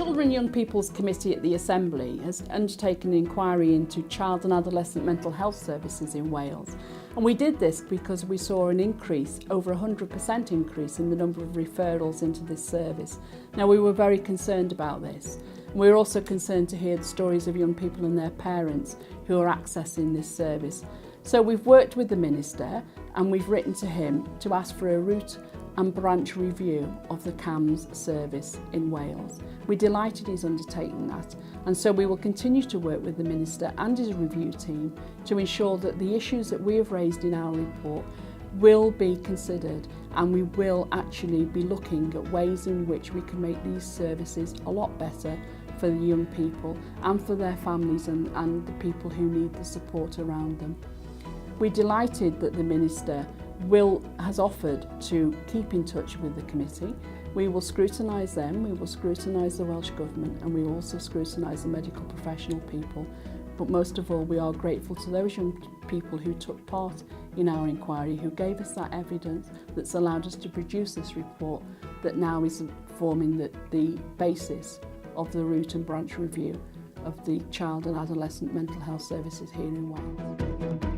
Children and Young People's Committee at the Assembly has undertaken an inquiry into child and adolescent mental health services in Wales. And we did this because we saw an increase, over 100% increase in the number of referrals into this service. Now, we were very concerned about this. We were also concerned to hear the stories of young people and their parents who are accessing this service. So we've worked with the Minister and we've written to him to ask for a route and branch review of the CAMHS service in Wales. We're delighted he's undertaken that, and so we will continue to work with the Minister and his review team to ensure that the issues that we have raised in our report will be considered, and we will actually be looking at ways in which we can make these services a lot better for the young people and for their families and the people who need the support around them. We're delighted that the Minister has offered to keep in touch with the committee. We will scrutinise them, we will scrutinise the Welsh Government, and we will also scrutinise the medical professional people. But most of all, we are grateful to those young people who took part in our inquiry, who gave us that evidence that's allowed us to produce this report that now is forming the basis of the route and branch review of the child and adolescent mental health services here in Wales.